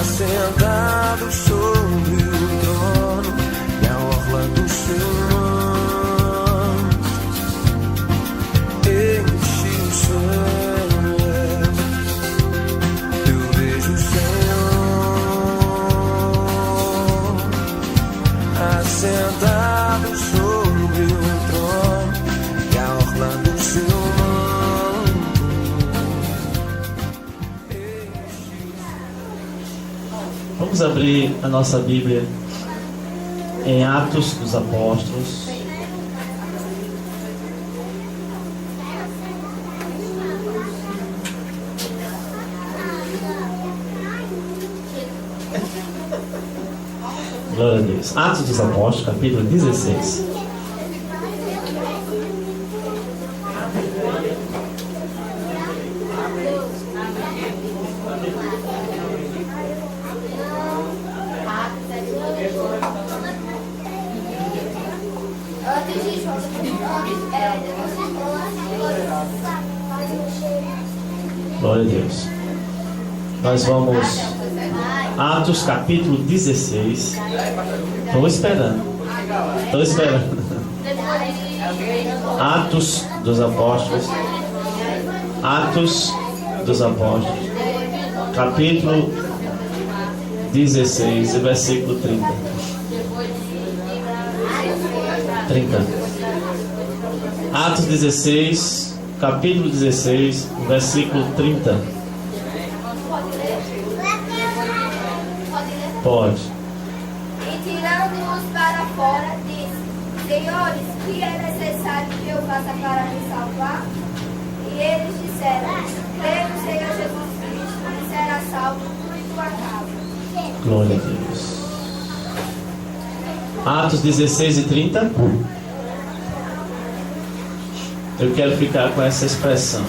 Assentado sobre o trono e a orla do seu manto enche o céu. Eu vejo o Senhor assentado sobre o trono e a orla do seu manto enche o céu. Vamos abrir a nossa Bíblia em Atos dos Apóstolos. Glória a Deus. Atos dos Apóstolos, capítulo 16. Glória a Deus. Nós vamos Atos capítulo 16. Estou esperando. Atos dos Apóstolos. Atos dos Apóstolos, capítulo 16, versículo 30. Atos 16, capítulo 16, versículo 30. Pode. E tirando-os para fora, disse: Senhores, que é necessário que eu faça para me salvar? E eles disseram: Crê no Senhor Jesus Cristo e será salvo tu e tua casa. Glória a Deus. Atos 16 e 30. Eu quero ficar com essa expressão,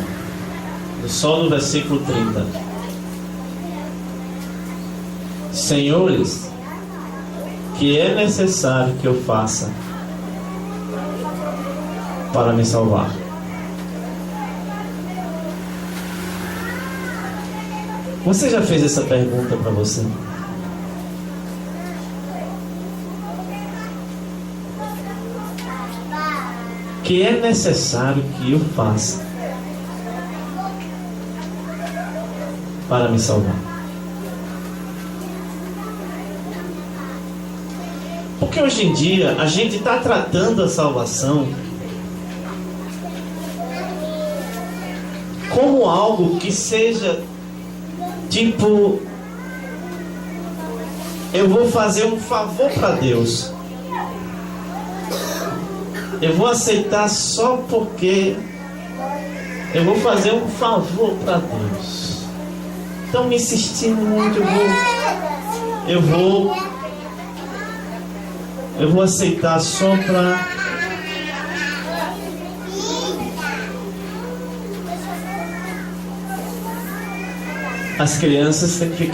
só no versículo 30. Senhores, que é necessário que eu faça para me salvar? Você já fez essa pergunta para você? Que é necessário que eu faça para me salvar? Porque hoje em dia a gente está tratando a salvação como algo que seja tipo, eu vou fazer um favor para Deus. Eu vou aceitar só porque eu vou fazer um favor para Deus. Estão me insistindo muito, eu vou aceitar só para... As crianças têm que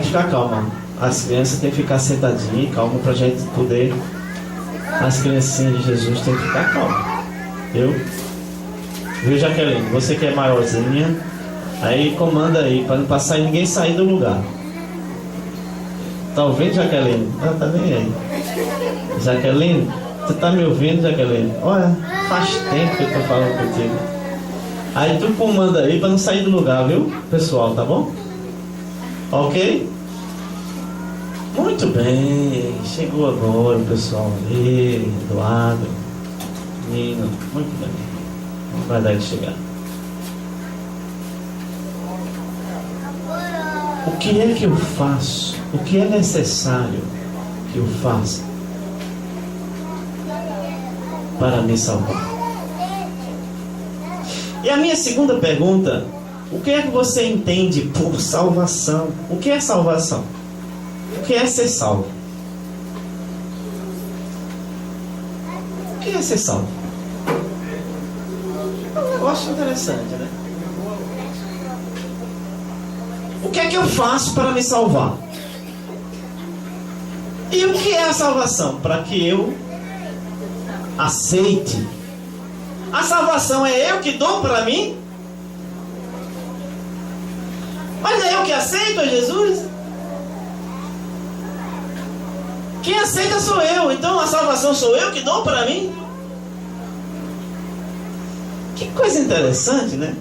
ficar calma. As crianças têm que ficar sentadinhas, calma, para a gente poder... As criancinhas de Jesus têm que ficar calmas. Viu, Jaqueline? Você que é maiorzinha, aí comanda aí, para não passar e ninguém sair do lugar. Tá ouvindo, Jaqueline? Ah, tá nem aí. Jaqueline, você tá me ouvindo, Jaqueline? Olha, faz tempo que eu tô falando contigo. Aí tu comanda aí para não sair do lugar, viu, pessoal, tá bom? Ok? Muito bem, chegou agora o pessoal ali, Eduardo, Nino, muito bem, vamos guardar ele chegar. O que é que eu faço? O que é necessário que eu faça para me salvar? E a minha segunda pergunta: o que é que você entende por salvação? O que é salvação? O que é ser salvo? O que é ser salvo? É um negócio interessante, né? O que é que eu faço para me salvar? E o que é a salvação? Para que eu aceite. A salvação é eu que dou para mim? Mas é eu que aceito a Jesus? Quem aceita sou eu. Então a salvação sou eu que dou para mim. Que coisa interessante, né?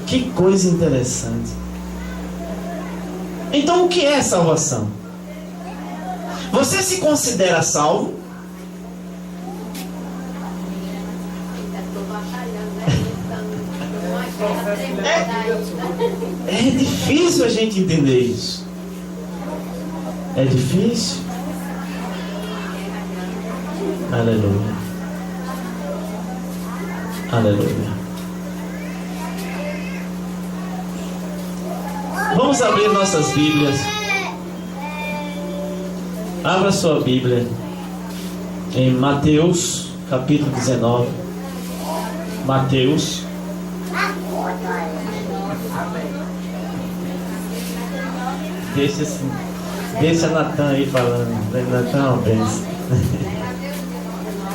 Que coisa interessante. Então o que é salvação? Você se considera salvo? É difícil a gente entender isso. É difícil. Aleluia. Aleluia. Vamos abrir nossas Bíblias. Abra sua Bíblia em Mateus, capítulo 19. Mateus. Deixa Natan aí falando. Natan é uma bênção.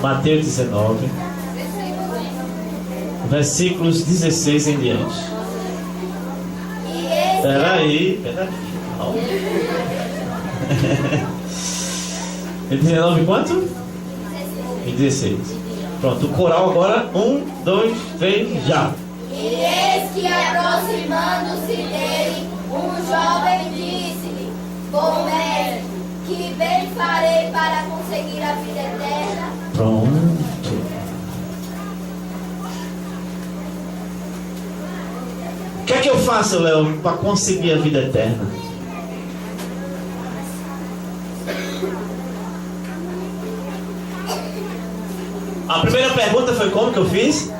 Mateus 19, versículos 16 em diante. Peraí. 19 quanto? E 16. Pronto, o coral agora. 1, 2, 3, já. E eis que, aproximando-se dele, um jovem disse-lhe: Bom mestre, que bem farei para conseguir a vida eterna? Pronto. O que é que eu faço, Léo, para conseguir a vida eterna? A primeira pergunta foi como que eu fiz?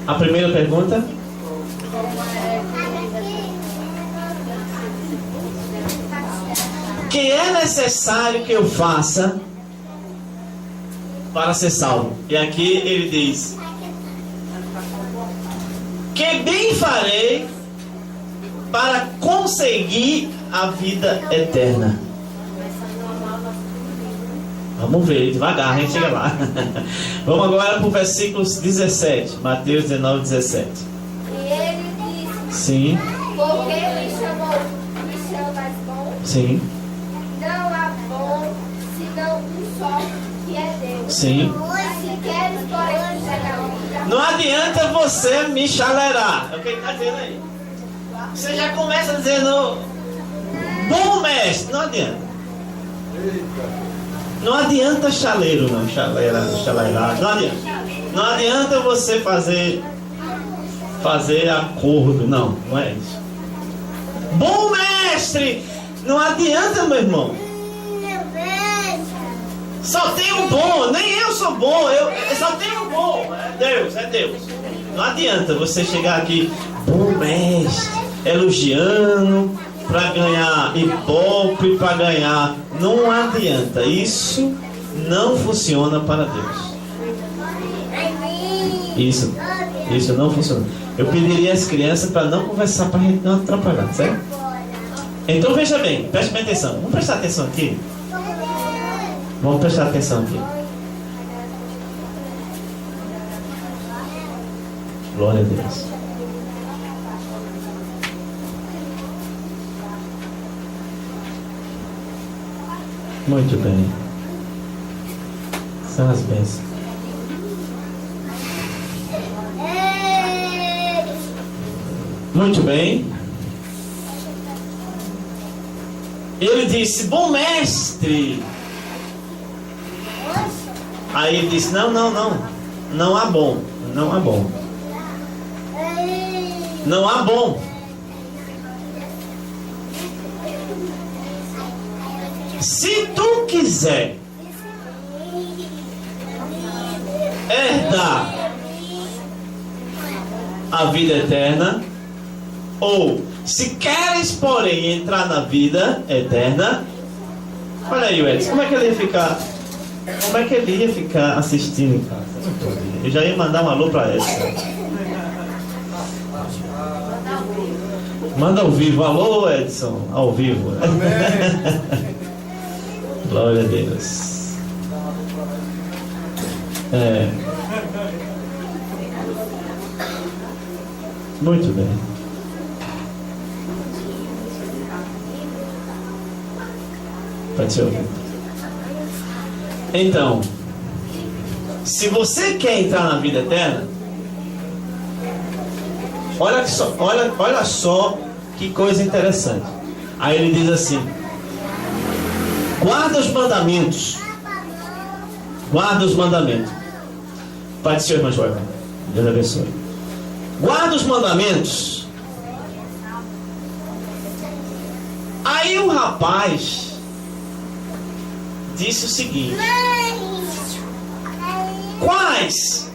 A primeira pergunta? O que é necessário que eu faça para ser salvo? E aqui ele diz: que bem farei para conseguir a vida eterna? Vamos ver, devagar, a gente chega lá. Vamos agora para o versículo 17. Mateus 19, 17. E ele disse: Sim. Porque me chamas bom? Sim. Não há bom senão um só, que é Deus. Sim. Se queres, porém, entregar a vida, Não adianta você me chalerar. É o que ele está dizendo aí. Você já começa dizendo: bom mestre. Não adianta. Não adianta chaleiro, não. Chaleira. Não adianta. Não adianta você fazer acordo. Não é isso. Bom mestre. Não adianta, meu irmão. Só tem um bom. Nem eu sou bom. Eu só tenho um bom. É Deus. Não adianta você chegar aqui, bom mestre, elogiando, para ganhar ibope, para ganhar. Não adianta. Isso não funciona para Deus. Isso não funciona. Eu pediria às crianças para não conversar, para a gente não atrapalhar, certo? Então veja bem, preste bem atenção. Vamos prestar atenção aqui. Vamos prestar atenção aqui. Glória a Deus. Muito bem. São as bênçãos. Muito bem. Ele disse: bom mestre. Aí ele disse: não há bom. Não há bom. Não há bom. Se tu quiser herdar a vida eterna, ou se queres, porém, entrar na vida eterna, olha aí, Edson, como é que ele ia ficar? Como é que ele ia ficar assistindo em casa? Eu já ia mandar um alô para Edson. Manda ao vivo. Alô, Edson, ao vivo. Glória a Deus. Muito bem. para te ouvir. Então, se você quer entrar na vida eterna, olha só que coisa interessante. Aí ele diz assim: guarda os mandamentos. Guarda os mandamentos. Pai do Senhor, irmã Joana, Deus abençoe. Guarda os mandamentos. Aí o rapaz disse o seguinte: Quais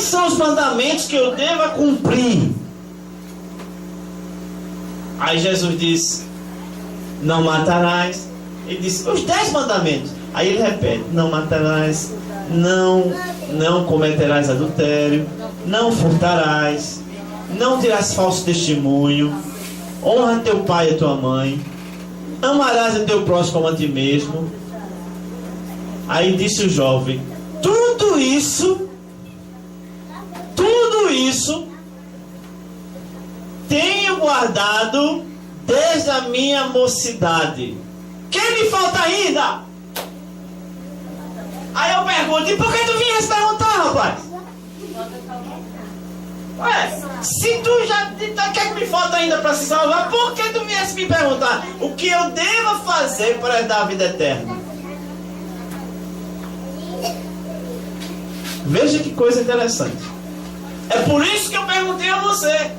são os mandamentos que eu deva cumprir? Aí Jesus disse: não matarás. Ele disse: os 10 mandamentos. Aí ele repete: não matarás, não cometerás adultério, não furtarás, não dirás falso testemunho, honra teu pai e tua mãe, amarás o teu próximo como a ti mesmo. Aí disse o jovem: tudo isso tenho guardado desde a minha mocidade. Que me falta ainda? Aí eu pergunto: e por que tu vinhas perguntar, rapaz? Ué, se tu já quer que me falta ainda para se salvar, por que tu viesse me perguntar o que eu devo fazer para herdar a vida eterna? Veja que coisa interessante. É por isso que eu perguntei a você.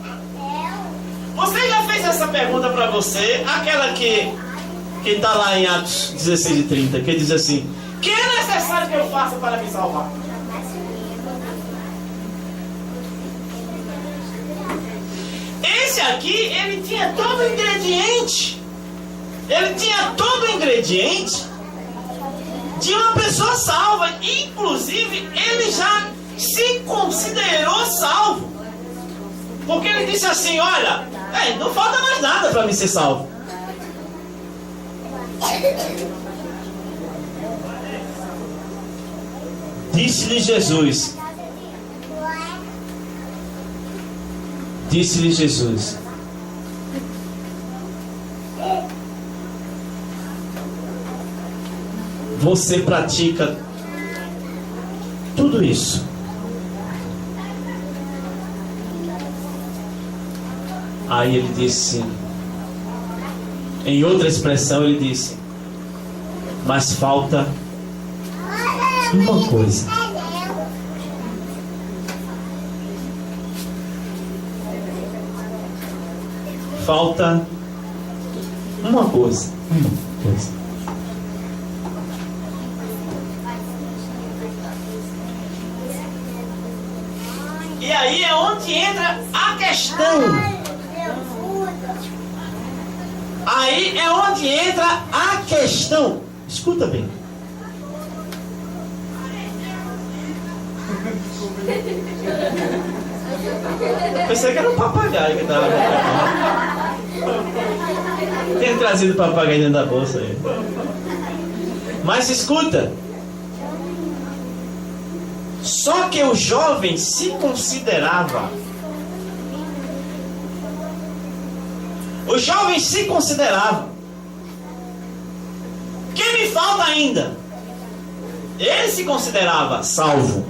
Você já fez essa pergunta para você? Aquela que está lá em Atos 16:30, que diz assim: que é necessário que eu faça para me salvar? Esse aqui, ele tinha todo o ingrediente. Ele tinha todo o ingrediente de uma pessoa salva. Inclusive, ele já se considerou salvo. Porque ele disse assim: olha, não falta mais nada para me ser salvo. Disse-lhe Jesus: você pratica tudo isso. Aí ele disse, em outra expressão ele disse: mas falta uma coisa. Falta uma coisa. E aí é onde entra a questão. Aí é onde entra a questão. Escuta bem. Pensei que era um papagaio que estava. Tem trazido o papagaio dentro da bolsa aí. Mas escuta. Só que o jovem se considerava. O jovem se considerava. O que me falta ainda? Ele se considerava salvo.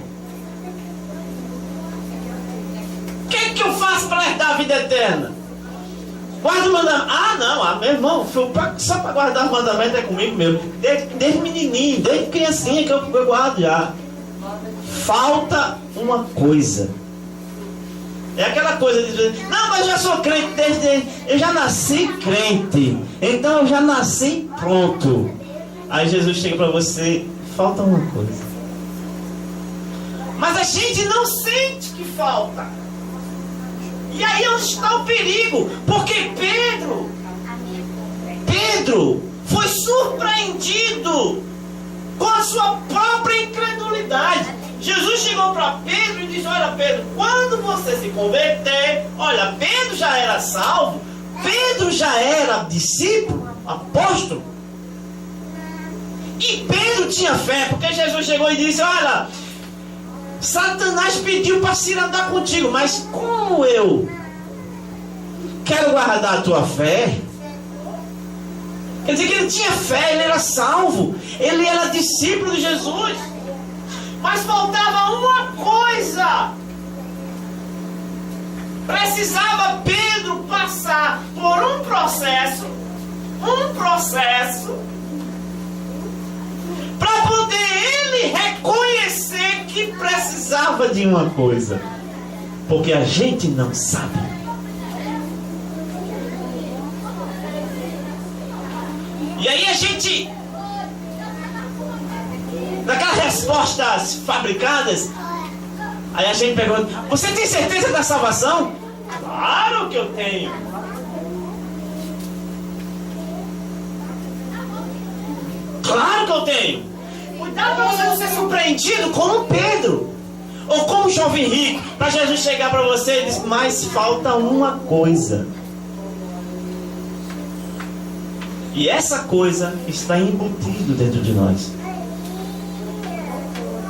O que eu faço para herdar a vida eterna? Guarda o mandamento. Meu irmão, só para guardar o mandamento é comigo mesmo. Desde menininho, desde criancinha que eu guardo já. Falta uma coisa. É aquela coisa de dizer: não, mas eu já sou crente eu já nasci crente, então eu já nasci pronto. Aí Jesus chega para você: falta uma coisa. Mas a gente não sente que falta. E aí onde está o perigo? Porque Pedro foi surpreendido com a sua própria incredulidade. Jesus chegou para Pedro e disse: olha, Pedro, quando você se converter, olha, Pedro já era salvo, Pedro já era discípulo, apóstolo. E Pedro tinha fé, porque Jesus chegou e disse: olha, Satanás pediu para se andar contigo, mas como eu quero guardar a tua fé, Quer dizer que ele tinha fé, ele era salvo, ele era discípulo de Jesus. Mas faltava uma coisa. Precisava Pedro passar por um processo, para poder ele reconhecer que precisava de uma coisa. Porque a gente não sabe. E aí a gente, naquelas respostas fabricadas, aí a gente pergunta: você tem certeza da salvação? Claro que eu tenho. Claro que eu tenho. Cuidado para você não ser surpreendido como Pedro ou como o jovem rico, para Jesus chegar para você e dizer: mas falta uma coisa. E essa coisa está embutido dentro de nós.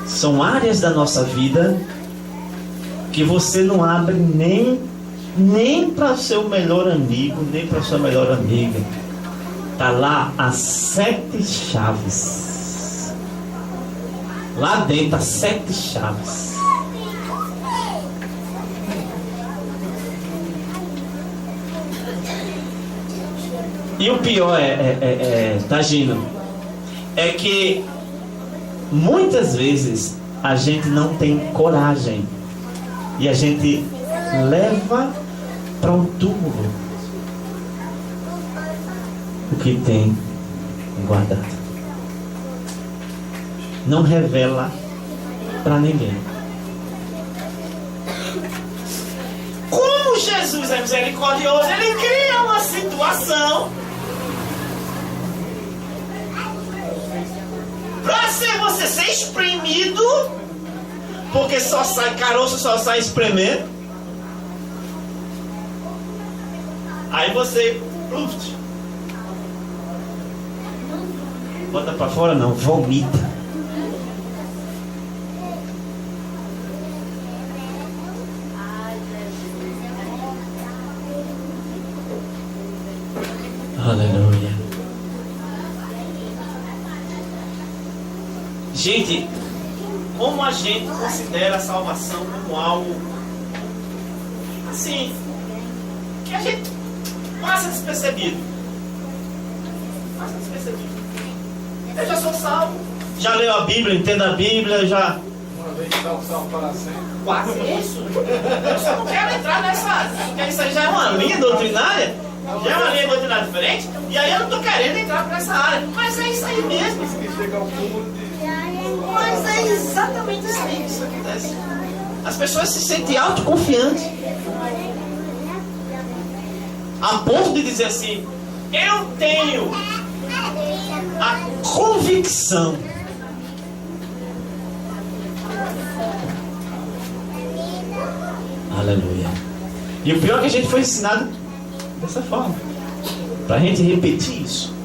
São áreas da nossa vida que você não abre nem para o seu melhor amigo, nem para a sua melhor amiga. Está lá as 7 chaves. Lá dentro, as 7 chaves. E o pior Tagino, é que muitas vezes a gente não tem coragem e a gente leva para um túmulo o que tem guardado. Não revela para ninguém. Como Jesus é misericordioso, ele cria uma situação para você ser espremido, porque só sai caroço, só sai espremendo. Aí você bota para fora, não, vomita. Aleluia. Gente, como a gente considera a salvação como algo assim, que a gente passa despercebido. Passa despercebido. Eu já sou salvo. Já leu a Bíblia, entendo a Bíblia, já. Uma vez salvo para sempre. Quase isso. Eu só não quero entrar nessa. Porque isso aí já é uma linha doutrinária. Já é uma linha doutrinária diferente. E aí eu não estou querendo entrar para essa área. Mas é isso aí mesmo. Que chega ao cúmulo de... Mas é exatamente isso aí que isso acontece. As pessoas se sentem autoconfiantes. A ponto de dizer assim: eu tenho a convicção aleluia. E o pior é que a gente foi ensinado dessa forma, pra gente repetir isso,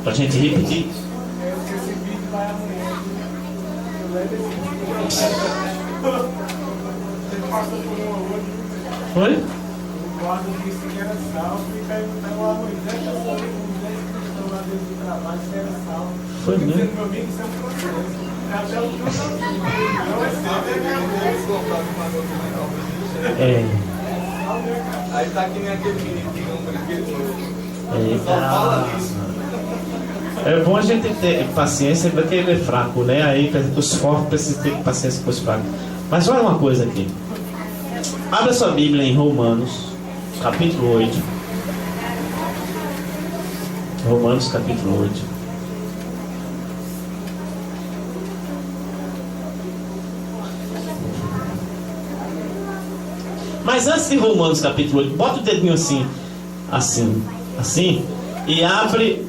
pra gente repetir isso. Esse vídeo vai amanhã. Eu levo esse vídeo. Você passa por uma rua. Foi? O guarda disse que era salvo e perguntou a Moisés, que eu falei com os 10 cristãos lá dentro do trabalho, se era salvo. Foi mesmo? Dizendo, meu amigo, isso é um processo. Até o que eu não É. Aí tá que nem aquele menino que não brinquedo. Eita. É bom a gente ter paciência, porque ele é fraco, né? Aí os fortes precisam ter paciência com os fracos. Mas olha uma coisa aqui. Abra sua Bíblia em Romanos, capítulo 8. Romanos, capítulo 8. Mas antes de Romanos, capítulo 8, bota o dedinho assim, e abre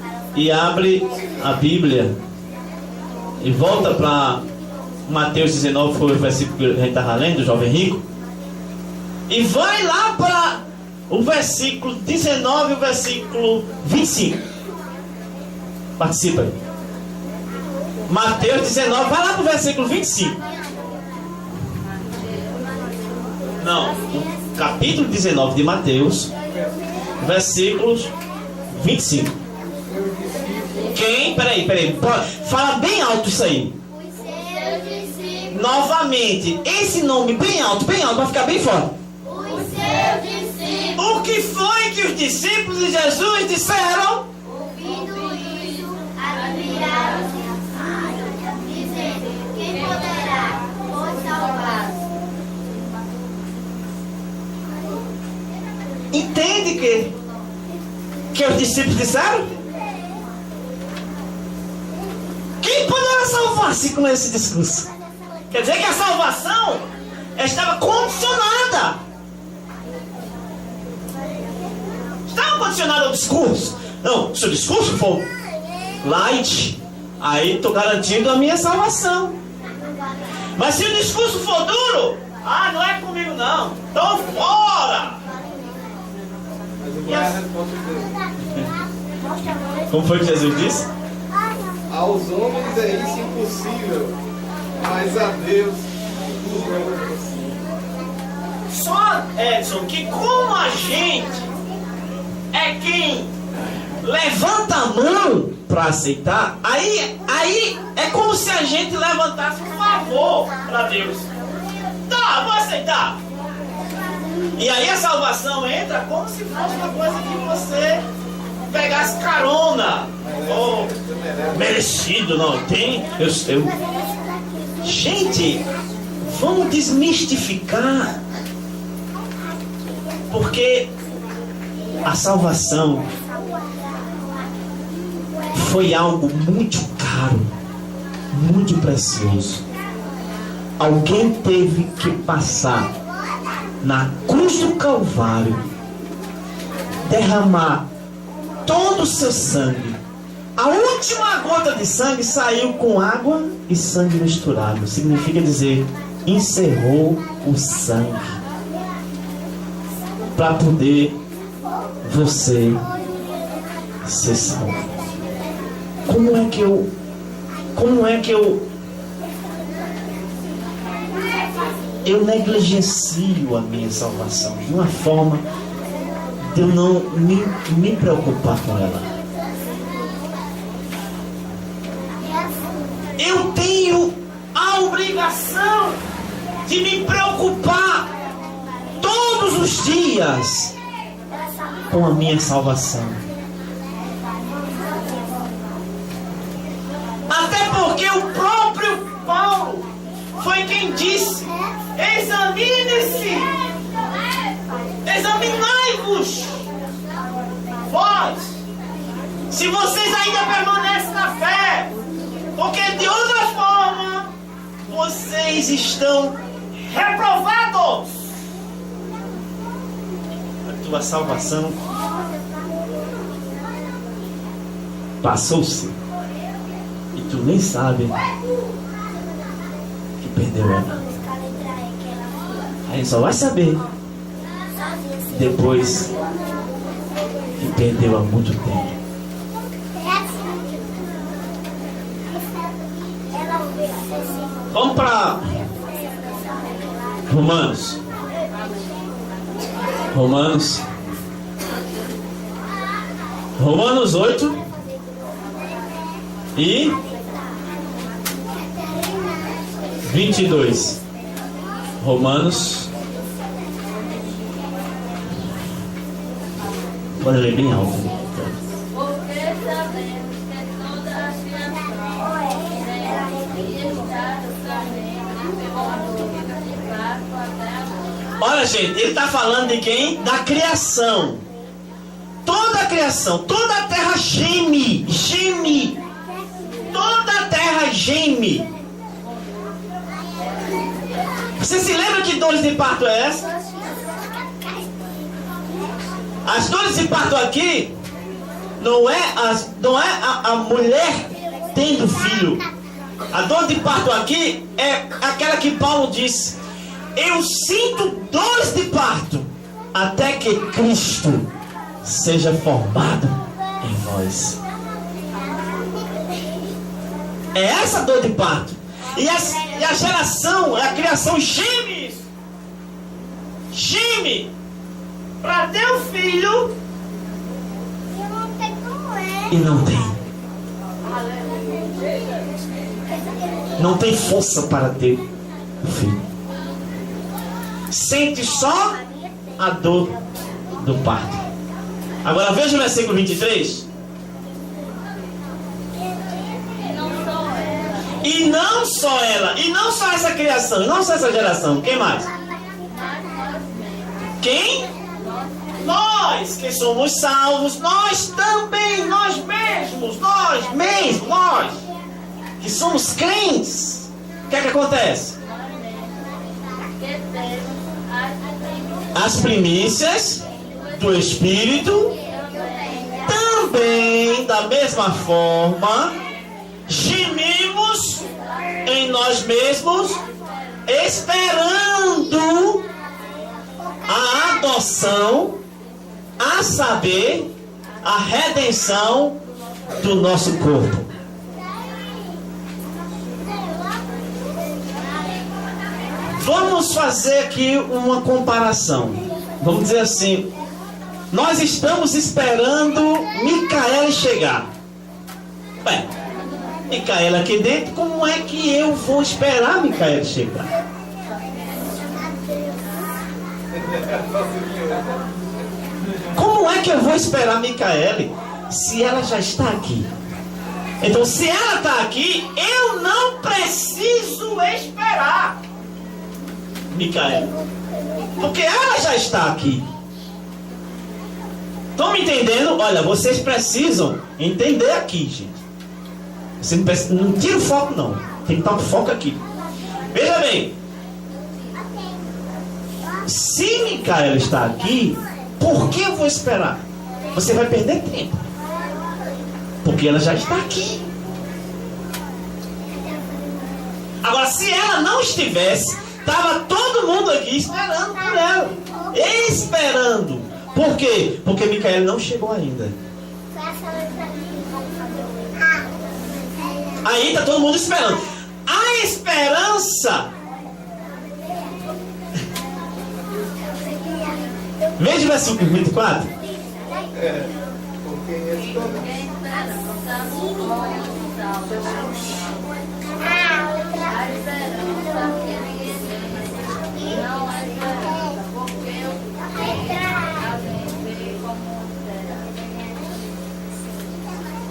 a Bíblia e volta para Mateus 19, foi o versículo que a gente estava lendo, o jovem rico. E vai lá para o versículo 19 e o versículo 25. Participa aí. Mateus 19, vai lá para o versículo 25. Não, o capítulo 19 de Mateus, versículos 25. Quem? Peraí. Fala bem alto isso aí. Os seus discípulos. Novamente, esse nome bem alto, vai ficar bem forte. Os seus discípulos. O que foi que os discípulos de Jesus disseram? Ouvindo isso, admiraram-se, dizendo: quem poderá nos salvar? Entende que os discípulos disseram? Quem poderá salvar-se com esse discurso? Quer dizer que a salvação estava condicionada. Estava condicionada ao discurso. Não, se o discurso for light, aí estou garantindo a minha salvação. Mas se o discurso for duro, não é comigo não, estou fora. Mas qual é a resposta dele? Como foi que Jesus disse? Aos homens é isso impossível, mas a Deus tudo é possível. Só, Edson, que como a gente é quem levanta a mão para aceitar, aí é como se a gente levantasse um favor para Deus. Tá, vou aceitar. E aí a salvação entra como se fosse uma coisa que você pegasse carona. Oh, merecido, não tem? Gente, vamos desmistificar. Porque a salvação foi algo muito caro, muito precioso. Alguém teve que passar na cruz do Calvário, derramar todo o seu sangue. A última gota de sangue saiu com água e sangue misturado. Significa dizer, encerrou o sangue para poder você ser salvo. Como é que eu negligencio a minha salvação de uma forma de eu não me preocupar com ela? Eu tenho a obrigação de me preocupar todos os dias com a minha salvação. Até porque o próprio Paulo foi quem disse: examinai-vos vós, se vocês ainda permanecem na fé, porque de outra forma vocês estão reprovados. A tua salvação passou-se e tu nem sabe que perdeu ela. Aí só vai saber depois que perdeu há muito tempo. Vamos para Romanos. Romanos 8 e 22. Romanos. Pode ler bem alto. Porque sabemos que toda a criação está também. Olha, gente, ele está falando de quem? Da criação. Toda a criação, toda a terra geme. Toda a terra geme. Você se lembra que dores de parto é essa? As dores de parto aqui não é a mulher tendo filho. A dor de parto aqui é aquela que Paulo disse: eu sinto dores de parto até que Cristo seja formado em vós. É essa dor de parto. E a geração, a criação geme para ter um filho e não tem. Não tem força para ter o filho. Sente só a dor do parto. Agora veja o versículo 23. E não só ela, e não só essa criação, e não só essa geração. Quem mais? Quem? Nós que somos salvos, nós também, nós que somos crentes. O que é que acontece? As primícias do Espírito também, da mesma forma, gemimos em nós mesmos, esperando a adoção, a saber, a redenção do nosso corpo. Vamos fazer aqui uma comparação. Vamos dizer assim: nós estamos esperando Micaela chegar. Bem, Micaela aqui dentro, como é que eu vou esperar Micaela chegar? Como é que eu vou esperar Micaela se ela já está aqui? Então, se ela está aqui, eu não preciso esperar Micaela, porque ela já está aqui. Estão me entendendo? Olha, vocês precisam entender aqui, gente. Você não precisa, não tira o foco não. Tem que estar o foco aqui. Veja bem. Se Micaela está aqui, por que eu vou esperar? Você vai perder tempo, porque ela já está aqui. Agora, se ela não estivesse, estava todo mundo aqui esperando por ela. Esperando. Por quê? Porque Micaela não chegou ainda. Aí está todo mundo esperando. A esperança. Veja o versículo 24.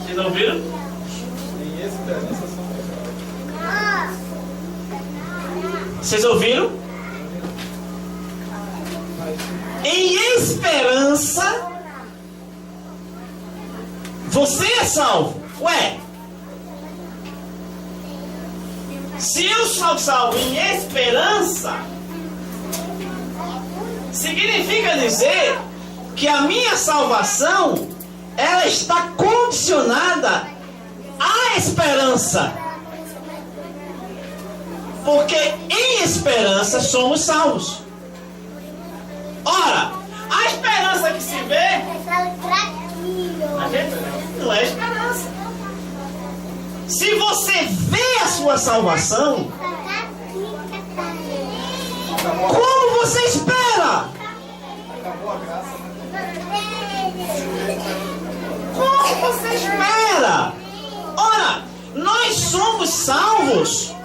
Vocês ouviram? Vocês ouviram? Em esperança, você é salvo. Ué, se eu sou salvo em esperança, significa dizer que a minha salvação, ela está condicionada à esperança. Porque em esperança somos salvos. Ora, a esperança que se vê não é esperança. Se você vê a sua salvação, como você espera? Como você espera? Ora, nós somos salvos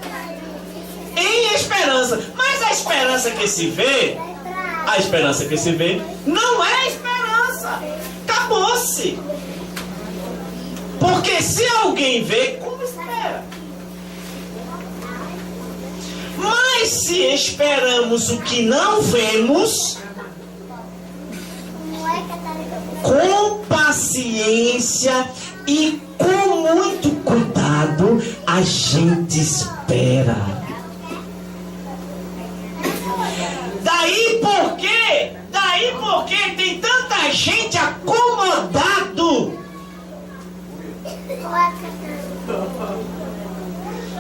em esperança. Mas a esperança que se vê, não é esperança. Acabou-se. Porque se alguém vê, como espera? Mas se esperamos o que não vemos, com paciência e com muito cuidado, a gente espera. Daí porque tem tanta gente acomodado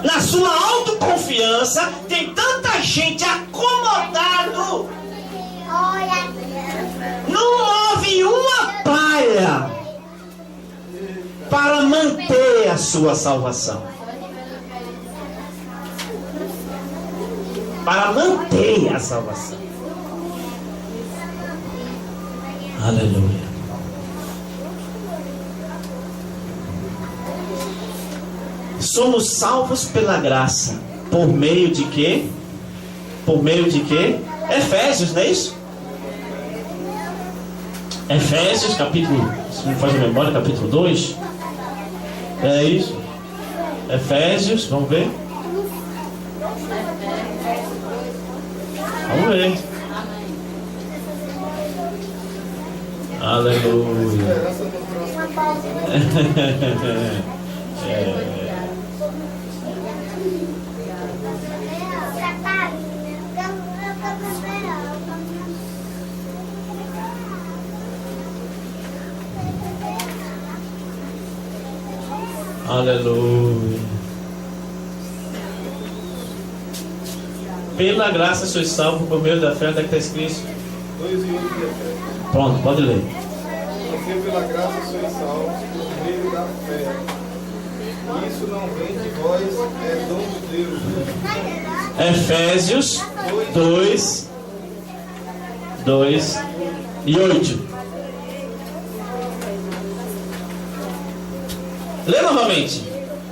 na sua autoconfiança, tem tanta gente acomodado, não move uma palha para manter a sua salvação, para manter a salvação. Aleluia. Somos salvos pela graça. Por meio de quê? Por meio de quê? Efésios, não é isso? Efésios, capítulo, se não faz a memória, capítulo 2. É isso. Efésios, vamos ver. Vamos ver. Aleluia. É. Aleluia. Pela graça sois salvos por meio da fé. Onde é que está escrito? 2:8 de Efésios. Pronto, pode ler. Porque pela graça sois salvos por meio da fé. Isso não vem de vós, é dom de Deus. Efésios 2 e 8. Lê novamente.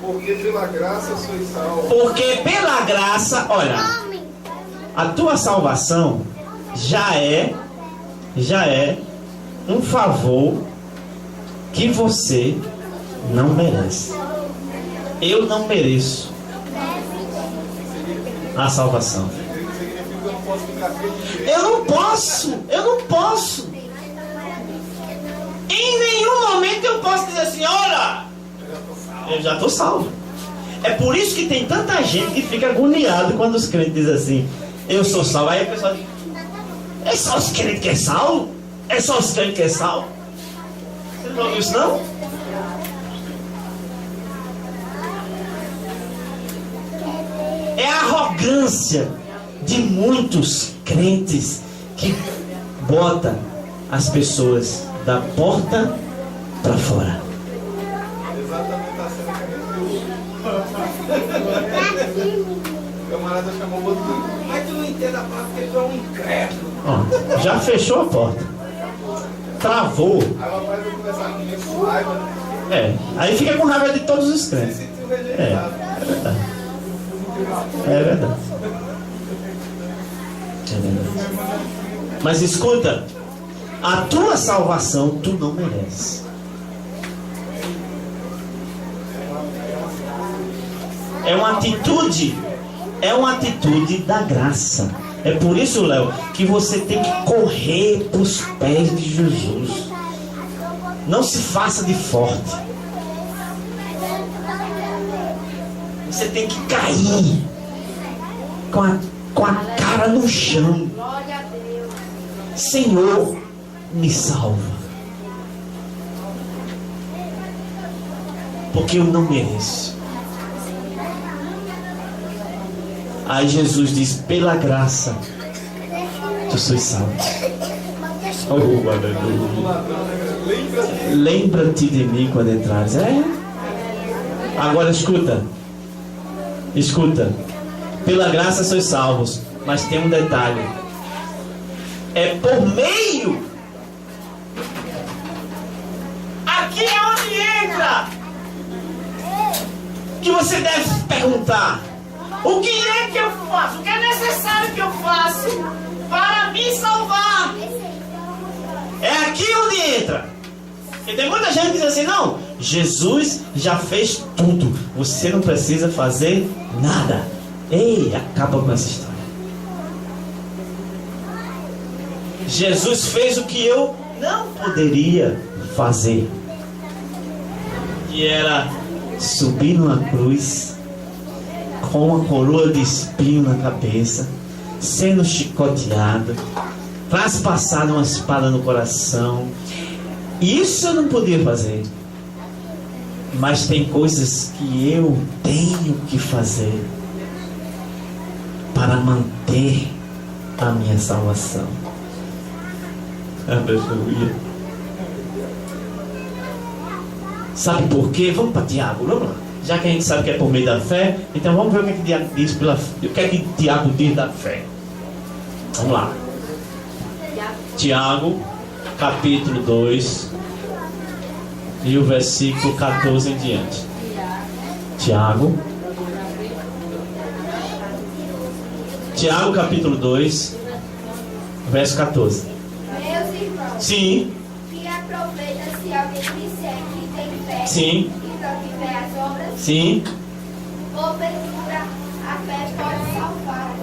Porque pela graça sois salvos. Porque pela graça, olha, a tua salvação já é um favor que você não merece. Eu não mereço a salvação. Significa que eu não posso ficar feliz. Eu não posso. Em nenhum momento eu posso dizer assim, olha, eu já estou salvo. É por isso que tem tanta gente que fica agoniado quando os crentes dizem assim, eu sou salvo. Aí a pessoa diz, é só os crentes que é salvo? É só os crentes que é salvo? Você não ouviu isso não? É a arrogância de muitos crentes que bota as pessoas da porta para fora. Exatamente a cena que a gente viu. O camarada chamou o outro. Mas tu não entende a palavra porque tu é um incrédulo. Ó, já fechou a porta. Travou. Aí o rapaz vai conversar comigo com raiva. Aí fica com raiva de todos os crentes. Se sentiu rejeitado. É verdade. É verdade. Mas escuta, a tua salvação tu não mereces. É uma atitude da graça. É por isso, Léo, que você tem que correr para os pés de Jesus. Não se faça de forte. Você tem que cair com a cara no chão. Senhor, me salva. Porque eu não mereço. Aí Jesus diz, pela graça tu sois salvo. Oh, aleluia. Lembra-te de mim quando entrares. Agora escuta. Pela graça sois salvos. Mas tem um detalhe. É por meio. Aqui é onde entra. Que você deve perguntar. O que é que eu faço? O que é necessário que eu faço para me salvar? É aqui onde entra. E tem muita gente que diz assim, não, Jesus já fez tudo. Você não precisa fazer nada. Ei, acaba com essa história. Jesus fez o que eu não poderia fazer. Que era subir numa cruz com uma coroa de espinho na cabeça, sendo chicoteado, traspassado uma espada no coração. Isso eu não podia fazer. Mas tem coisas que eu tenho que fazer para manter a minha salvação. Aleluia. Sabe por quê? Vamos para Tiago, vamos lá. Já que a gente sabe que é por meio da fé, então vamos ver o que Tiago diz o que é que Tiago diz da fé. Vamos lá. Tiago, capítulo 2 e o versículo 14 em diante. Tiago. Tiago capítulo 2, verso 14. Meus irmãos, Sim, que aproveita se alguém disser que tem fé sim, e não tiver as obras, sim. porventura a fé pode salvar.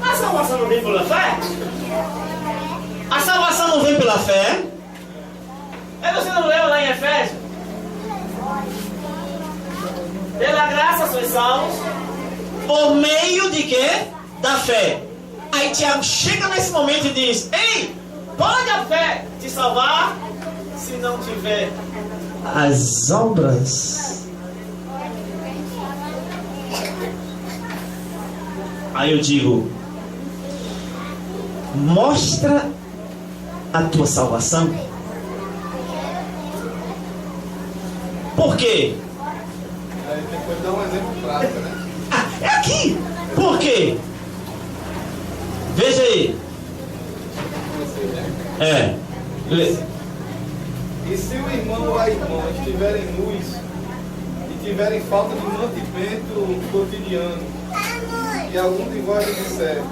A salvação não vem pela fé? A salvação não vem pela fé? Aí você não leu lá em Efésios? Pela graça sois salvos, por meio de quê? Da fé. Aí Tiago chega nesse momento e diz: ei, pode a fé te salvar se não tiver as obras? Aí eu digo: mostra a tua salvação. Por quê? Aí depois dá um exemplo prático, né? É aqui. Por quê? Veja aí. E se o irmão ou a irmã estiverem nus e tiverem falta de mantimento cotidiano, e algum de vós lhe disser: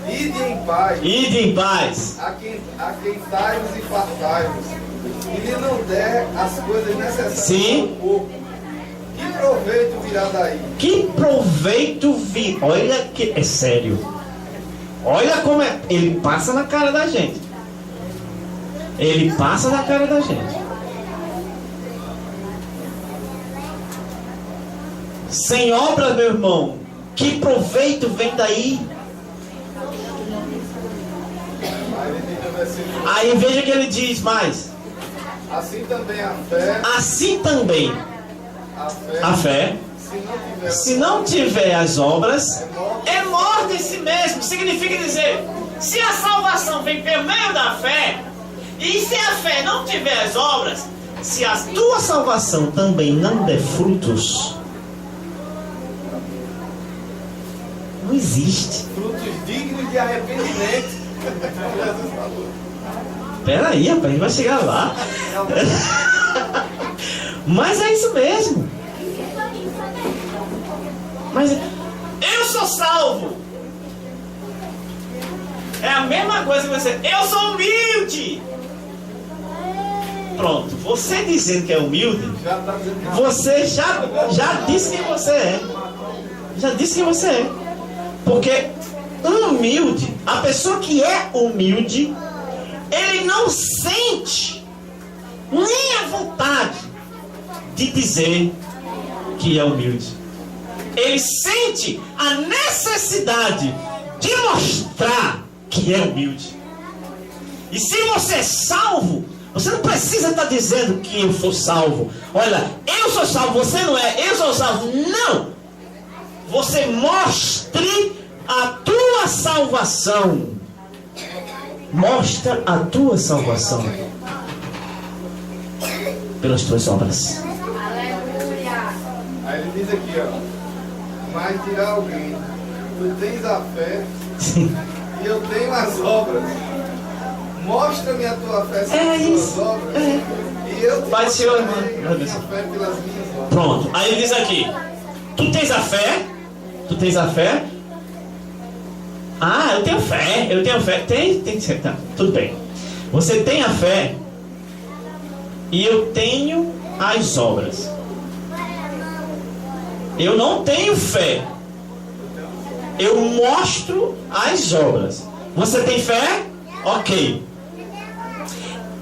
ide em paz, Ide em paz. aquentai-vos e fartai-vos, e lhe não der as coisas necessárias Sim. ao corpo, que proveito virá daí? Que proveito vi. Olha que é sério. Olha como é. Ele passa na cara da gente. Ele passa na cara da gente. Sem obras, meu irmão, que proveito vem daí? Aí ele diz no versículo: Aí veja que ele diz mais. assim também a fé, Assim também a fé, se não tiver as obras, é morta em si mesmo. Significa dizer, se a salvação vem pelo meio da fé, e se a fé não tiver as obras, se a tua salvação também não der frutos, não existe. frutos dignos de arrependimento. Jesus falou. Peraí, rapaz, a gente vai chegar lá. Mas é isso mesmo. Mas eu sou salvo. É a mesma coisa que você. Eu sou humilde. Pronto, você dizendo que é humilde, Já está dizendo que você já disse quem você é. Já disse quem você é. Porque humilde, a pessoa que é humilde, ele não sente nem a vontade de dizer que é humilde. Ele sente a necessidade de mostrar que é humilde. E se você é salvo, você não precisa estar dizendo que eu sou salvo. Olha, eu sou salvo, você não é, eu sou salvo. Não! Você mostre a tua salvação. Mostra a tua salvação pelas tuas obras. Aleluia. Aí ele diz aqui, ó: mas dirá alguém: tu tens a fé e eu tenho as obras. Mostra-me a tua fé sem as isso. tuas obras, e eu te Pai do Senhor, mostrarei irmão. a minha fé pelas minhas obras. Pronto, aí ele diz aqui: tu tens a fé? Tu tens a fé? Ah, eu tenho fé. Tem que ser, tá, tudo bem. Você tem a fé e eu tenho as obras. Eu não tenho fé. Eu mostro as obras. Você tem fé? Ok.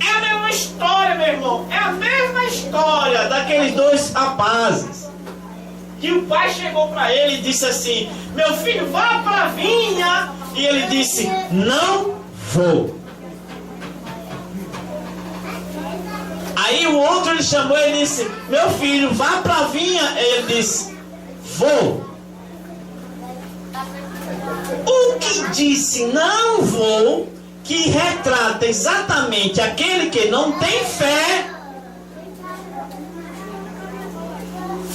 É a mesma história, meu irmão. É a mesma história daqueles dois rapazes. Que o pai chegou para ele e disse assim: meu filho, vá para a vinha. E ele disse: não vou. Aí o outro ele chamou e disse: meu filho, vá para a vinha. E ele disse: vou. O que disse não vou, que retrata exatamente aquele que não tem fé,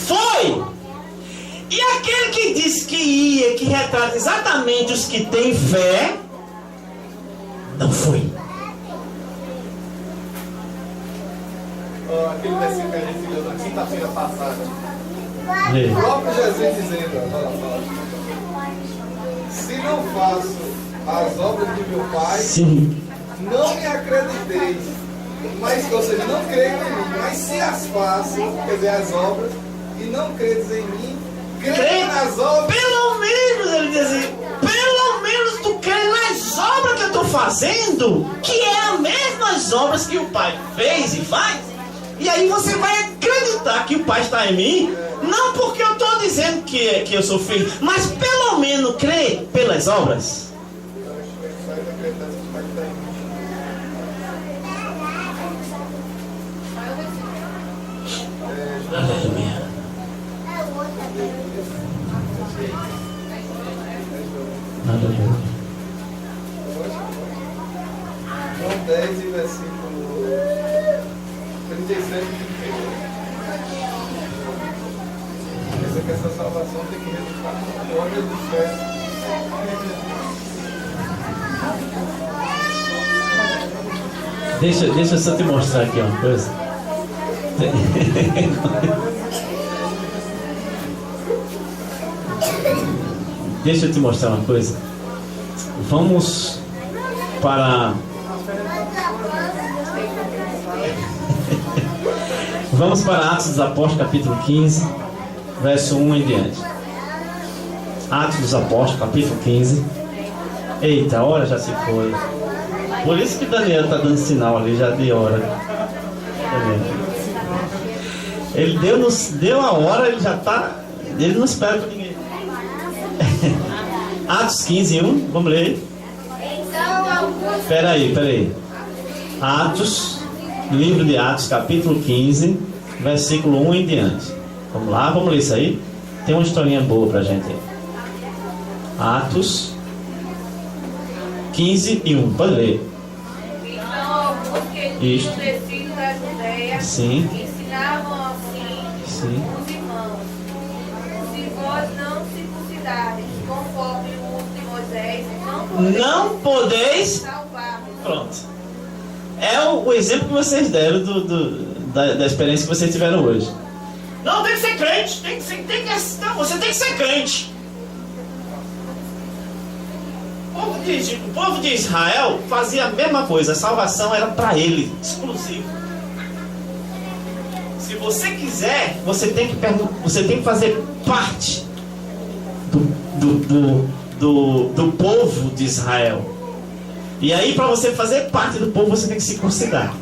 foi. E aquele que disse que ia, que retrata exatamente os que têm fé, não foi. aquele versículo que a gente leu na quinta-feira passada. Lê. O próprio Jesus dizendo, fala. Se não faço as obras de meu Pai, Sim. não me acrediteis. Mas, ou seja, não creio em mim. Mas se as faço, quer dizer, as obras, e não credes em mim, creio nas obras. Pelo menos, ele diz assim, pelo menos tu crê nas obras que eu estou fazendo, que é as mesmas obras que o Pai fez e faz. E aí você vai acreditar que o Pai está em mim, não porque eu estou dizendo que eu sou filho, mas pelo menos crê pelas obras. Aleluia. Aleluia. João 10, versículo 37 e 38. Pensa que essa salvação tem que resultar na glória do céu. Deixa eu só te mostrar aqui uma coisa. Deixa eu te mostrar uma coisa. Vamos para Atos dos Apóstolos, capítulo 15, verso 1 em diante. Atos dos Apóstolos, capítulo 15. Eita, a hora já se foi. Por isso que Daniel está dando sinal ali já de hora. Ele deu a hora, ele já está. Ele não espera por ninguém. Atos 15, 1, vamos ler. Então alguns Peraí. Atos, livro de Atos, capítulo 15, versículo 1 em diante. Vamos lá, vamos ler isso aí. Tem uma historinha boa pra gente aí. Atos 15 e 1, pode ler. Então, alguns que Isto. tinham descido da Judeia Sim. ensinavam assim Sim. os irmãos: se vós não circuncidares conforme o uso de Moisés, Não podeis. salvar-vos. Pronto. É o exemplo que vocês deram da experiência que vocês tiveram hoje. Não, tem que ser crente. Você tem que ser crente. O povo de Israel fazia a mesma coisa. A salvação era para ele, exclusivo. Se você quiser, você tem que fazer parte do povo de Israel. E aí, para você fazer parte do povo, você tem que se circuncidar.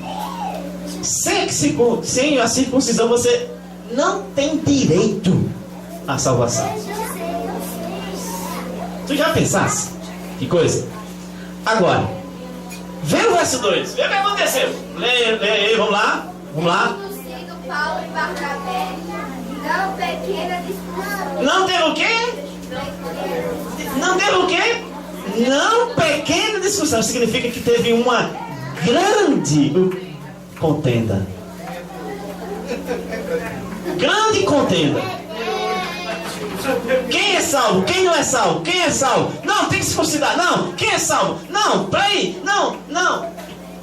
Sem a circuncisão, você não tem direito à salvação. Tu já pensasse? Que coisa? Agora, vê o verso 2. Vê o que aconteceu. Lê aí, vamos lá. conduzindo Paulo e Barnabé, não pequena discussão. Não teve o quê? Não teve o quê? Não pequena discussão. Significa que teve uma grande contenda. Grande contenda. Quem é salvo? Quem não é salvo? Quem é salvo? Não, tem que se considerar. Não, quem é salvo? Não, peraí. Não.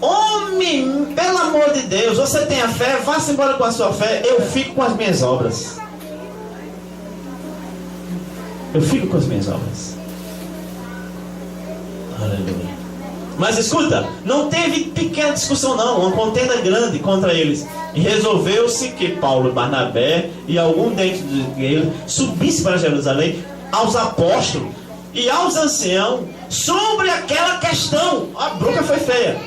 Homem, pelo amor de Deus, você tem a fé, vá-se embora com a sua fé. Eu fico com as minhas obras. Eu fico com as minhas obras. Aleluia. Mas escuta, não teve pequena discussão não, uma contenda grande contra eles. E resolveu-se que Paulo e Barnabé e algum dentro deles subisse para Jerusalém aos apóstolos e aos anciãos sobre aquela questão. A bronca foi feia.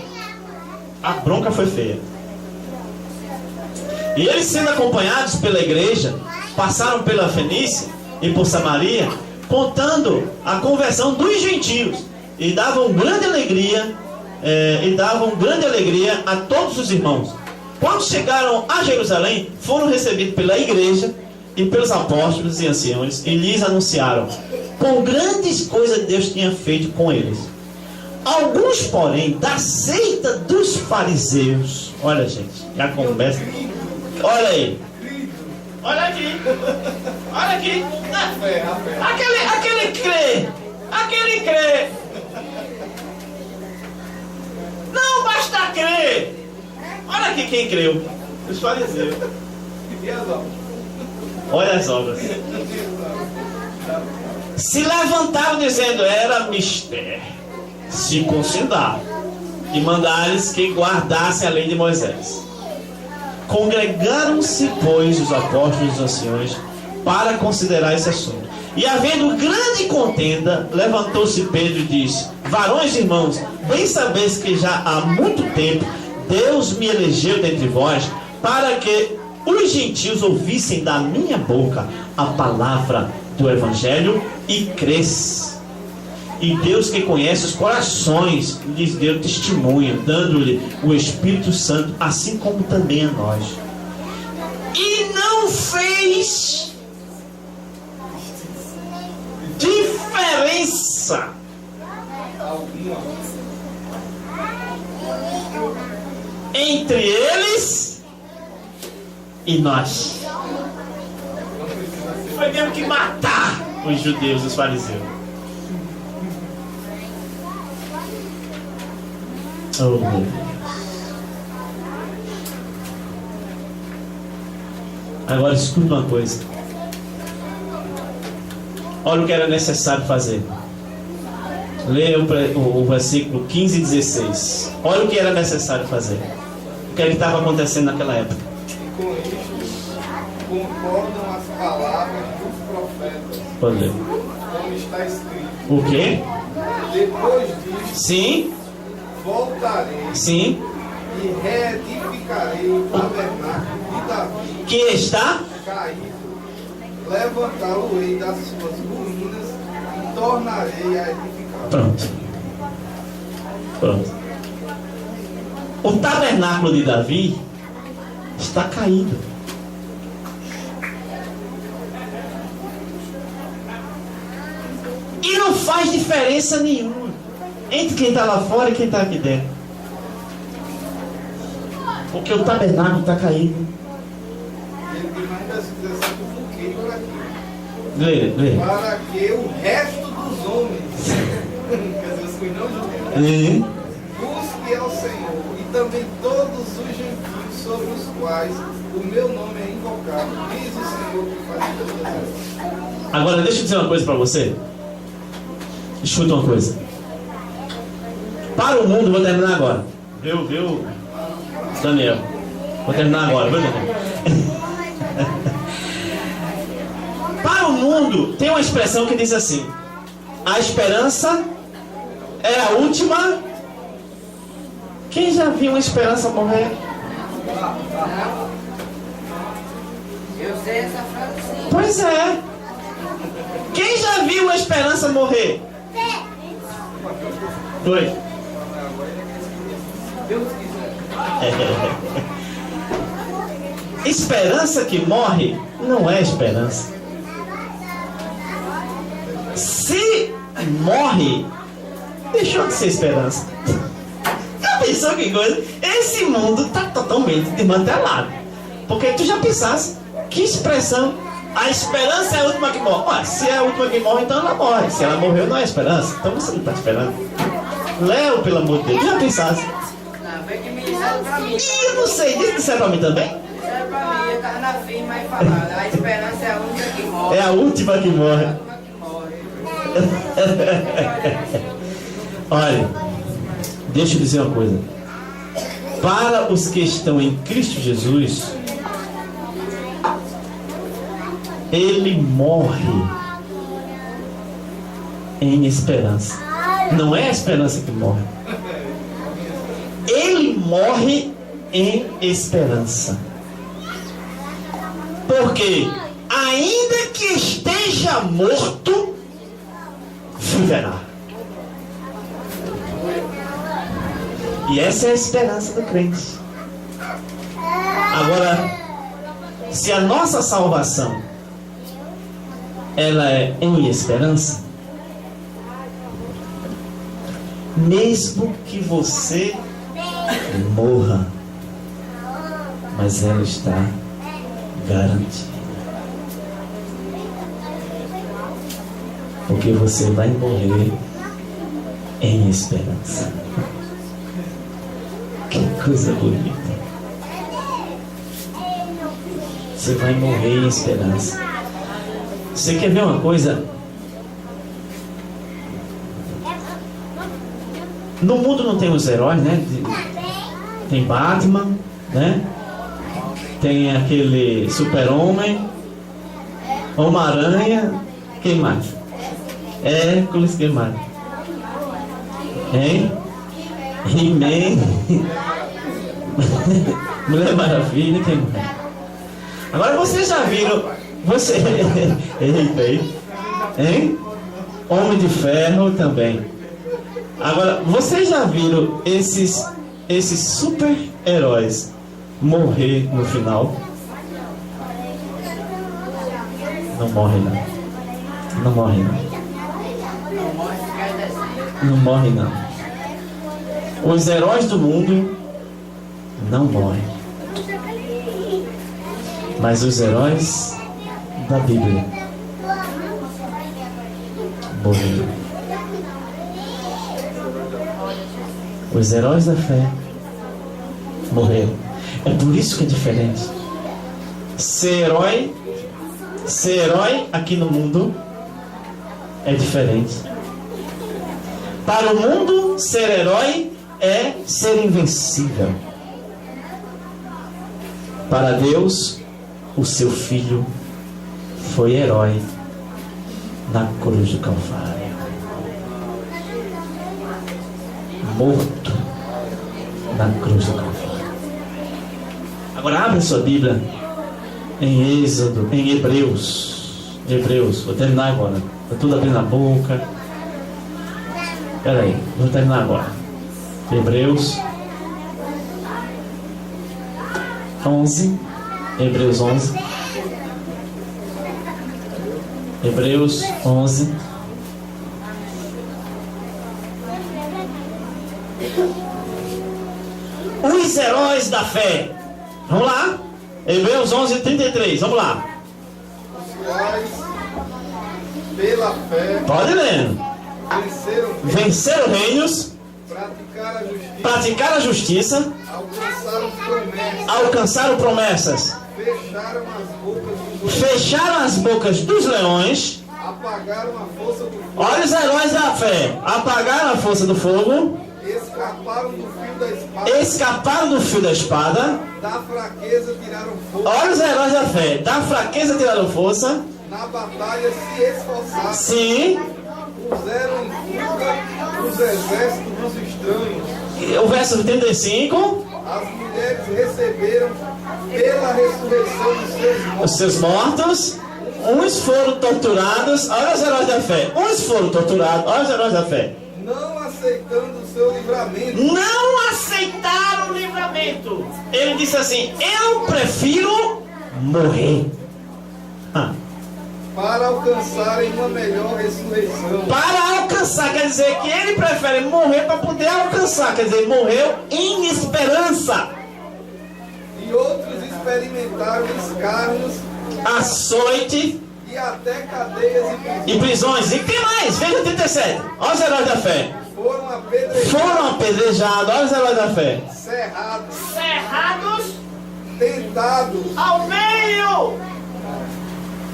E eles, sendo acompanhados pela igreja, passaram pela Fenícia e por Samaria, contando a conversão dos gentios, e davam grande alegria a todos os irmãos. Quando chegaram a Jerusalém, foram recebidos pela igreja e pelos apóstolos e anciãos, e lhes anunciaram quão grandes coisas Deus tinha feito com eles. Alguns, porém, da seita dos fariseus, olha, gente, já conversa. Olha aí. Olha aqui. Aquele crê. Não basta crer. Olha aqui quem creu. Os fariseus. E as obras? Olha as obras. Se levantaram dizendo: era mister circuncidar e mandar-lhes que guardassem a lei de Moisés. Congregaram-se, pois, os apóstolos e os anciões para considerar esse assunto. E havendo grande contenda, levantou-se Pedro e disse: varões e irmãos, bem sabeis que já há muito tempo Deus me elegeu dentre vós para que os gentios ouvissem da minha boca a palavra do Evangelho e crescem. E Deus, que conhece os corações, lhes deu testemunho, dando-lhe o Espírito Santo, assim como também a nós. E não fez diferença Alguma. entre eles e nós. Foi mesmo que matar os judeus, os fariseus. Oh, meu Deus. Agora escuta uma coisa. Olha o que era necessário fazer. Leia o versículo 15 e 16. Olha o que era necessário fazer. O que estava acontecendo naquela época. E com isto concordam as palavras dos profetas, Pode ler. como está escrito. O quê? Depois disto, Sim, voltarei sim. e reedificarei o tabernáculo de Davi, Que está? caído, levantá-lo-ei das suas ruínas e tornarei a edificar. Pronto. Pronto. O tabernáculo de Davi está caído. E não faz diferença nenhuma entre quem está lá fora e quem está aqui dentro. Porque o tabernáculo está caído. Ele tem mais versículo 17, por quê? Por aqui. Lê. Para que o resto dos homens, quer dizer, os que não judeus, busque ao Senhor, e também todos os gentios sobre os quais o meu nome é invocado, diz o Senhor que faz todas as coisas. Agora deixa eu dizer uma coisa para você. Escuta uma coisa. Para o mundo, vou terminar agora. Viu, Daniel? Vou terminar agora, viu, Daniel? Para o mundo, tem uma expressão que diz assim: a esperança é a última. Quem já viu uma esperança morrer? Eu sei essa frase sim. Pois é. Quem já viu uma esperança morrer? Dois. Deus quiser. Esperança que morre não é esperança. Se morre, deixou de ser esperança. Já pensou que coisa? Esse mundo está totalmente desmantelado. Porque tu já pensaste, que expressão? A esperança é a última que morre. Ué, se é a última que morre, então ela morre. Se ela morreu, não é esperança. Então você não está esperando. Léo, pelo amor de Deus, já pensaste? Não, foi que me disseram pra mim. E eu não sei, disseram pra mim também? Disseram pra mim, eu tava na firma e falaram, a esperança é a única que morre. É a última que morre. A última que morre. Olha, deixa eu dizer uma coisa. Para os que estão em Cristo Jesus, Ele morre em esperança. Não é a esperança que morre. Ele morre em esperança. Porque ainda que esteja morto, viverá. E essa é a esperança do crente. Agora, se a nossa salvação ela é em esperança, mesmo que você morra, mas ela está garantida. Porque você vai morrer em esperança. Que coisa bonita. Você vai morrer em esperança. Você quer ver uma coisa? No mundo não tem os heróis, né? Tem Batman, né? Tem aquele Super-Homem, Homem-Aranha. Quem mais? Hércules, quem mais? Hein? He-Man. Mulher Maravilha, quem mais? Agora vocês já viram? Você. Eita aí. Hein? Homem de Ferro também. Agora, vocês já viram esses super-heróis morrer no final? Não morre não. Não morre não. Não morre não. Os heróis do mundo não morrem. Mas os heróis da Bíblia morreram. Os heróis da fé morreram. É por isso que é diferente. Ser herói aqui no mundo é diferente. Para o mundo, ser herói é ser invencível. Para Deus, o seu filho foi herói na cruz do Calvário. Morto na cruz do Calvário. Agora abre sua Bíblia em Êxodo, em Hebreus. Vou terminar agora. Está tudo abrindo a boca. Espera aí, vou terminar agora. Hebreus 11. Hebreus 11. Hebreus 11. Os heróis da fé. Vamos lá. Hebreus 11, 33. Vamos lá. Os quais, pela fé, Pode ler. venceram reinos. Praticaram a justiça. Alcançaram promessas. Fecharam as bocas dos leões. Apagaram a força do fogo. Olha os heróis da fé. Apagaram a força do fogo. Escaparam do fio da espada. Da fraqueza tiraram força. Olha os heróis da fé. Da fraqueza tiraram força. Na batalha se esforçaram. Sim. Puseram em fuga os exércitos dos estranhos. O verso 35. As mulheres receberam pela ressurreição dos seus mortos. Uns foram torturados. Olha os heróis da fé. Uns foram torturados. Olha os heróis da fé. Não aceitando o seu livramento. Não aceitaram o livramento. Ele disse assim: eu prefiro morrer. Para alcançarem uma melhor ressurreição. Para alcançar, quer dizer que ele prefere morrer para poder alcançar. Quer dizer, morreu em esperança. E outros experimentaram escárnios, açoite e até cadeias e prisões. E que mais? Veja o 37. Olha os heróis da fé. Foram apedrejados. Olha os heróis da fé. Cerrados. Tentados. Ao meio.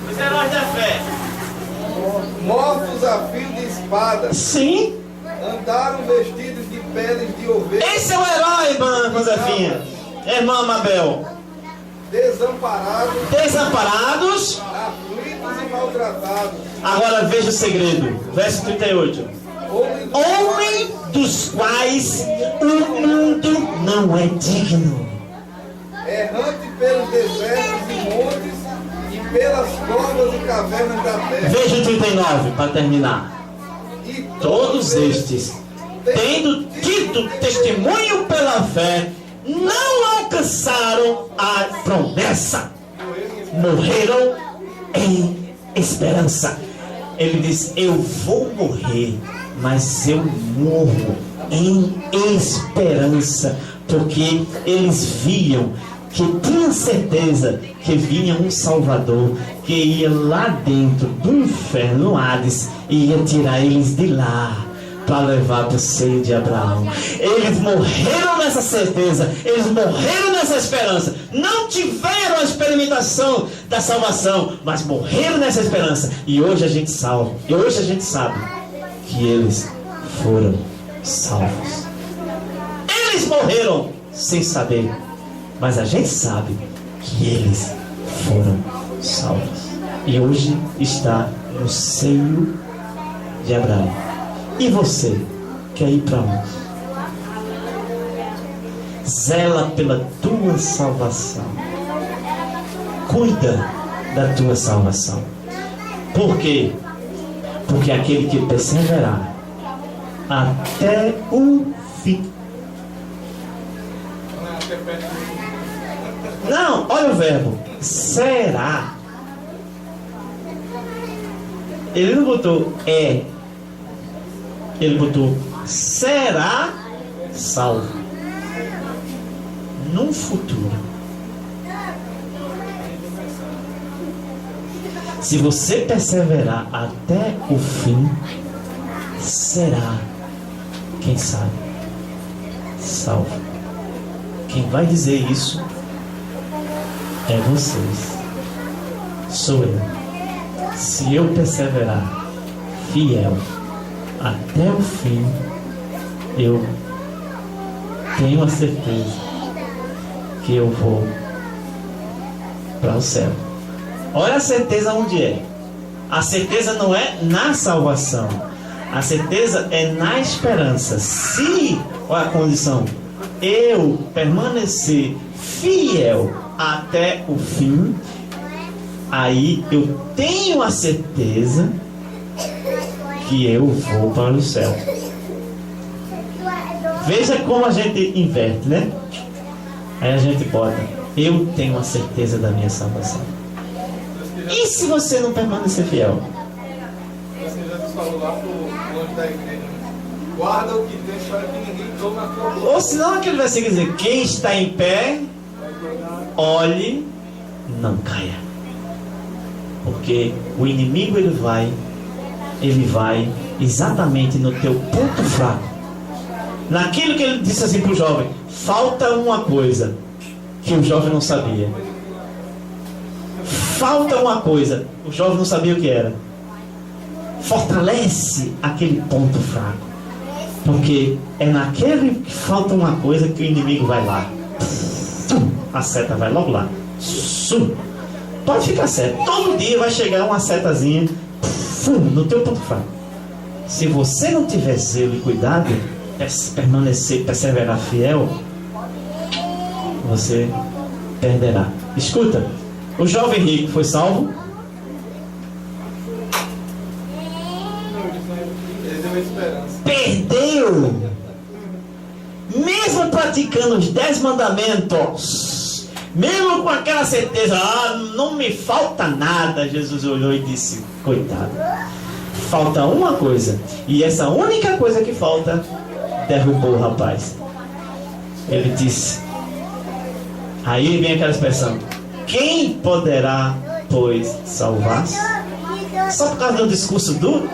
Os heróis da fé. Mortos a fio de espada. Sim. Andaram vestidos de peles de ovelha. Esse é o herói, irmã Josefinha. Irmã Mabel. Desamparados. Aflitos e maltratados. Agora veja o segredo. Verso 38. Homem dos quais o mundo não é digno. Errante pelos desertos e montes e pelas covas e cavernas da terra. Veja o 39 para terminar. E todos estes, tendo tido testemunho pela fé, não alcançaram a promessa. Morreram em esperança. Ele diz: eu vou morrer, mas eu morro em esperança, porque eles viam que tinha certeza que vinha um Salvador que ia lá dentro do inferno, no Hades, e ia tirar eles de lá para levar para o seio de Abraão. Eles morreram nessa certeza, eles morreram nessa esperança. Não tiveram a experimentação da salvação, mas morreram nessa esperança. E hoje a gente salva. E hoje a gente sabe que eles foram salvos. Eles morreram sem saber, mas a gente sabe que eles foram salvos. E hoje está no seio de Abraão. E você quer ir para onde? Zela pela tua salvação. Cuida da tua salvação. Por quê? Porque aquele que perseverar até o fim. Não, olha o verbo. Será. Ele não botou é. Ele botou será salvo. Num futuro. Se você perseverar até o fim, será, quem sabe, salvo. Quem vai dizer isso é vocês. Sou eu. Se eu perseverar fiel até o fim, eu tenho a certeza que eu vou para o céu. Olha a certeza onde é. A certeza não é na salvação. A certeza é na esperança. Se, olha a condição, eu permanecer fiel até o fim, aí eu tenho a certeza que eu vou para o céu. Veja como a gente inverte, né? Aí a gente bota, eu tenho a certeza da minha salvação. E se você não permanecer fiel? Jesus falou lá pro anjo da igreja: guarda o que tem para que ninguém tome a tua glória. Ou senão aquele versículo dizer: quem está em pé, olhe, não caia. Porque o inimigo ele vai exatamente no teu ponto fraco. Naquilo que ele disse assim para o jovem: falta uma coisa que o jovem não sabia. Falta uma coisa, o jovem não sabia o que era. Fortalece aquele ponto fraco. Porque é naquele que falta uma coisa que o inimigo vai lá. A seta vai logo lá. Pode ficar certo. Todo dia vai chegar uma setazinha no teu ponto fraco. Se você não tiver zelo e cuidado, permanecer, perseverar fiel, você perderá. Escuta, o jovem rico foi salvo? Ele deu esperança. Perdeu! Mesmo praticando os 10 mandamentos, mesmo com aquela certeza, não me falta nada, Jesus olhou e disse: coitado, falta uma coisa. E essa única coisa que falta derrubou o rapaz. Ele disse, aí vem aquela expressão: quem poderá, pois, salvar-se? Só por causa do discurso duro?